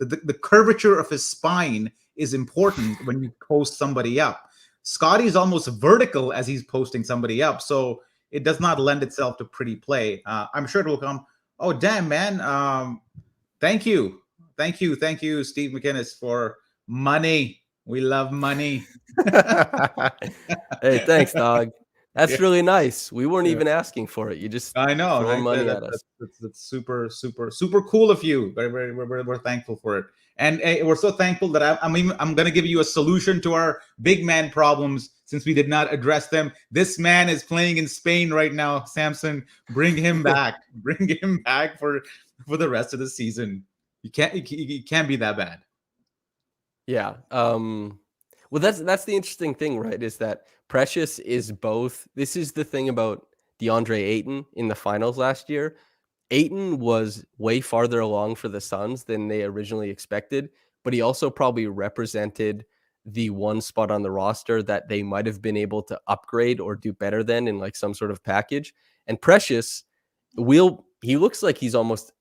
the curvature of his spine is important when you post somebody up. Scottie's almost vertical as he's posting somebody up, so it does not lend itself to pretty play. I'm sure it will come. Oh, damn, man. Thank you, Steve McInnes, for money. We love money. Hey, thanks, dog. That's really nice. We weren't even asking for it. You just I know throw money at us. That's super cool of you. We're thankful for it, and we're so thankful that I'm going to give you a solution to our big man problems since we did not address them. This man is playing in Spain right now. Samson, bring him back. Bring him back for the rest of the season. You can't be that bad. Yeah. Well, that's the interesting thing, right? Is that Precious is both. This is the thing about DeAndre Ayton in the finals last year. Ayton was way farther along for the Suns than they originally expected, but he also probably represented the one spot on the roster that they might have been able to upgrade or do better than in like some sort of package. And Precious he looks like he's almost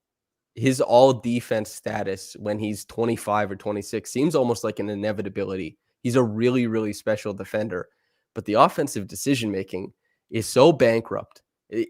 his all defense status when he's 25 or 26 seems almost like an inevitability. He's a really, really special defender, but the offensive decision making is so bankrupt. It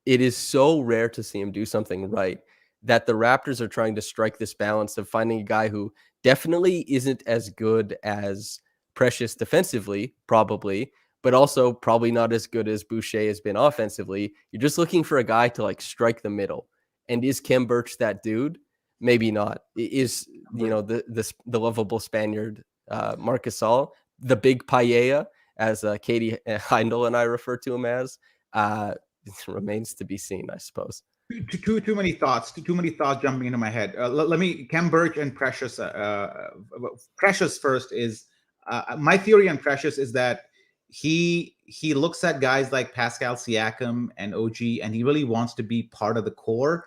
is so rare to see him do something right that the Raptors are trying to strike this balance of finding a guy who definitely isn't as good as Precious defensively, probably, but also probably not as good as Boucher has been offensively. You're just looking for a guy to like strike the middle. And is Khem Birch that dude? Maybe not. Is the lovable Spaniard Marc Gasol, the big paella, as Katie Heindel and I refer to him as? It remains to be seen, I suppose. Too many thoughts. Too many thoughts jumping into my head. Let me Khem Birch and Precious. Precious first is my theory on Precious is that he looks at guys like Pascal Siakam and OG, and he really wants to be part of the core.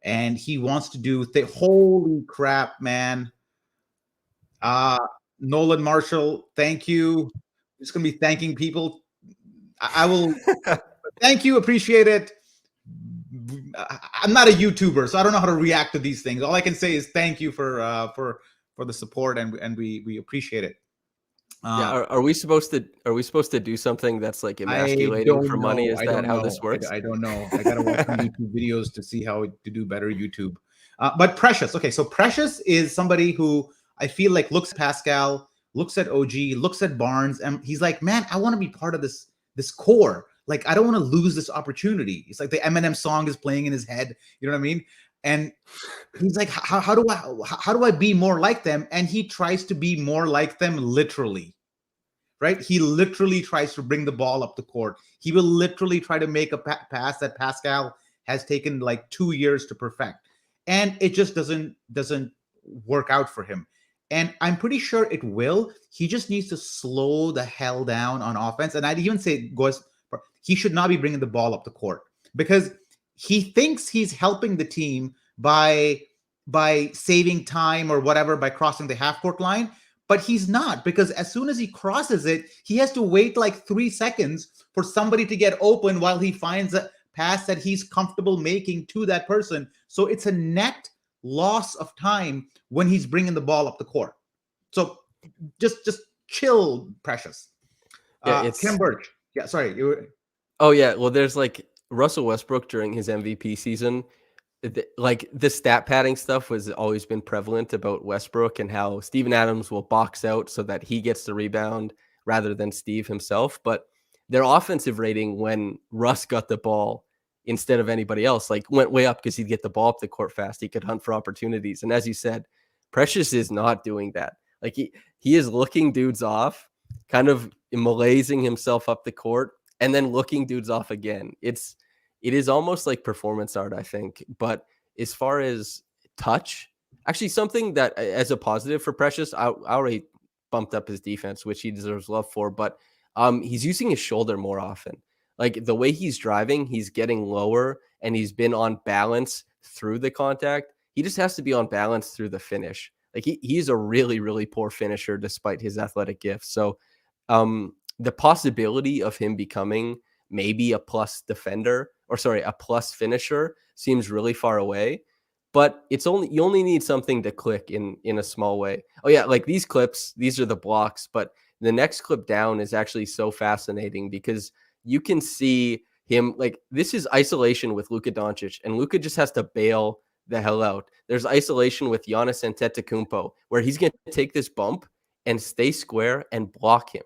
And he wants to do holy crap, man. Nolan Marshall, thank you. I'm just gonna be thanking people. I will thank you, appreciate it. I'm not a YouTuber, so I don't know how to react to these things. All I can say is thank you for the support, and we appreciate it. Yeah, are we supposed to do something that's like emasculating for money? Is that how this works? I don't know. I gotta watch some YouTube videos to see how to do better YouTube. But Precious, okay, so Precious is somebody who I feel like looks at Pascal, looks at OG, looks at Barnes, and he's like, man, I want to be part of this core. Like, I don't want to lose this opportunity. It's like the Eminem song is playing in his head. You know what I mean? And he's like, how do I be more like them? And he tries to be more like them literally, right? He literally tries to bring the ball up the court. He will literally try to make a pass that Pascal has taken like 2 years to perfect. And it just doesn't work out for him. And I'm pretty sure it will. He just needs to slow the hell down on offense. And I'd even say he should not be bringing the ball up the court because he thinks he's helping the team by saving time or whatever by crossing the half court line, but he's not, because as soon as he crosses it, he has to wait like 3 seconds for somebody to get open while he finds a pass that he's comfortable making to that person. So it's a net loss of time when he's bringing the ball up the court. So just chill, Precious. Yeah, it's Khem Birch. Yeah, sorry. Oh yeah, well, there's like Russell Westbrook during his MVP season. Like the stat padding stuff was always been prevalent about Westbrook and how Steven Adams will box out so that he gets the rebound rather than Steve himself. But their offensive rating when Russ got the ball instead of anybody else, like went way up because he'd get the ball up the court fast. He could hunt for opportunities. And as you said, Precious is not doing that. Like he is looking dudes off, kind of malaising himself up the court, and then looking dudes off again. It is almost like performance art, I think. But as far as touch, actually something that as a positive for Precious, I already bumped up his defense, which he deserves love for, but he's using his shoulder more often. Like the way he's driving, he's getting lower and he's been on balance through the contact. He just has to be on balance through the finish. Like he's a really, really poor finisher despite his athletic gifts. So the possibility of him becoming maybe a plus defender, or sorry, a plus finisher seems really far away. But you only need something to click in a small way. Oh yeah, like these clips, these are the blocks, but the next clip down is actually so fascinating because you can see him, like, this is isolation with Luka Doncic, and Luka just has to bail the hell out. There's isolation with Giannis Antetokounmpo, where he's going to take this bump and stay square and block him.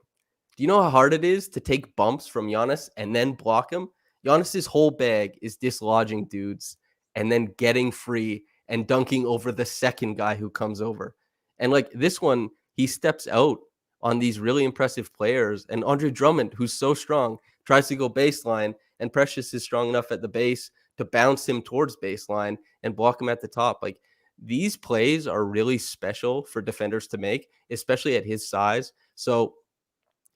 Do you know how hard it is to take bumps from Giannis and then block him? Giannis's whole bag is dislodging dudes and then getting free and dunking over the second guy who comes over. And like this one, he steps out on these really impressive players. And Andre Drummond, who's so strong, tries to go baseline, and Precious is strong enough at the base to bounce him towards baseline and block him at the top. Like these plays are really special for defenders to make, especially at his size. So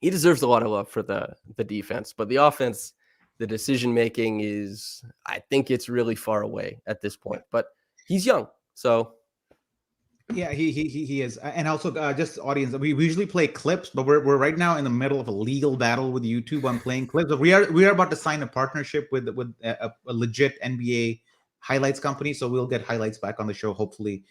he deserves a lot of love for the defense, but the offense, the decision making is, I think it's really far away at this point. But he's young, so yeah, he is. And also, just audience, we usually play clips, but we're right now in the middle of a legal battle with YouTube on playing clips. But we are about to sign a partnership with a legit NBA highlights company, so we'll get highlights back on the show hopefully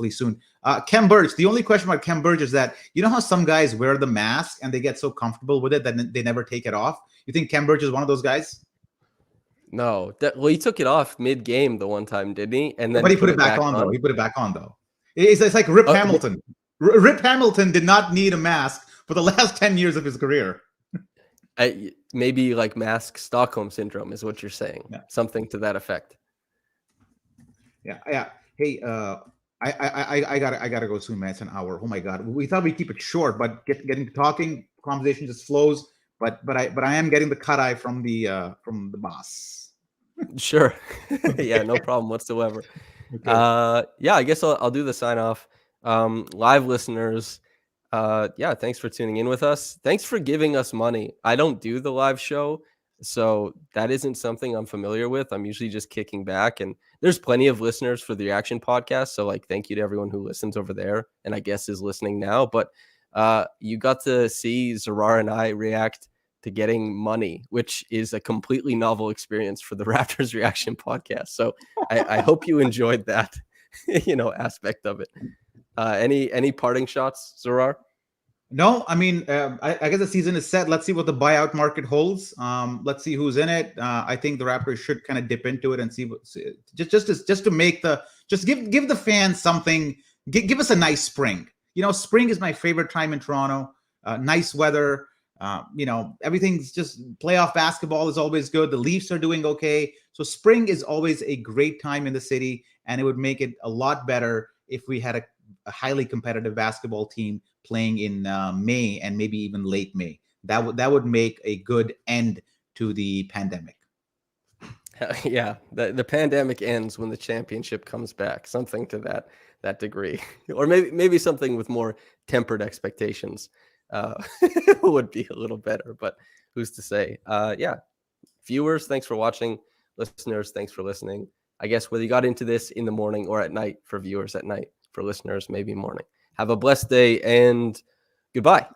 soon. Kem Burge, the only question about Kem Burge is that, you know how some guys wear the mask and they get so comfortable with it that they never take it off? You think Kem Burge is one of those guys? no. Well, he took it off mid-game the one time, didn't he? And then But he put it back on, though. He put it back on, though. It's like Rip Hamilton. Rip Hamilton did not need a mask for the last 10 years of his career. Maybe like mask Stockholm syndrome is what you're saying. Yeah. Something to that effect. Yeah. Hey, I gotta go soon, man. It's an hour. Oh my God. We thought we'd keep it short, but getting to talking, conversation just flows. But I am getting the cut eye from the boss. Sure. Yeah, no problem whatsoever. Okay. Yeah, I guess I'll do the sign off. Live listeners, yeah, thanks for tuning in with us. Thanks for giving us money. I don't do the live show, so that isn't something I'm familiar with. I'm usually just kicking back, and there's plenty of listeners for the Reaction podcast. So like, thank you to everyone who listens over there, and I guess is listening now. But you got to see Zarar and I react to getting money, which is a completely novel experience for the Raptors Reaction podcast. So I hope you enjoyed that, aspect of it. Any parting shots, Zarar? No, I mean, I guess the season is set. Let's see what the buyout market holds. Let's see who's in it. I think the Raptors should kind of dip into it and see just to make give the fans something. Give us a nice spring. Spring is my favorite time in Toronto. Nice weather. Everything's just playoff basketball is always good. The Leafs are doing okay. So spring is always a great time in the city, and it would make it a lot better if we had a highly competitive basketball team playing in May and maybe even late May. That would make a good end to the pandemic. Yeah, the pandemic ends when the championship comes back, something to that degree, or maybe something with more tempered expectations. Would be a little better, but who's to say? Yeah, viewers, thanks for watching. Listeners, thanks for listening. I guess whether you got into this in the morning or at night, for viewers at night, for listeners maybe morning. Have a blessed day and goodbye.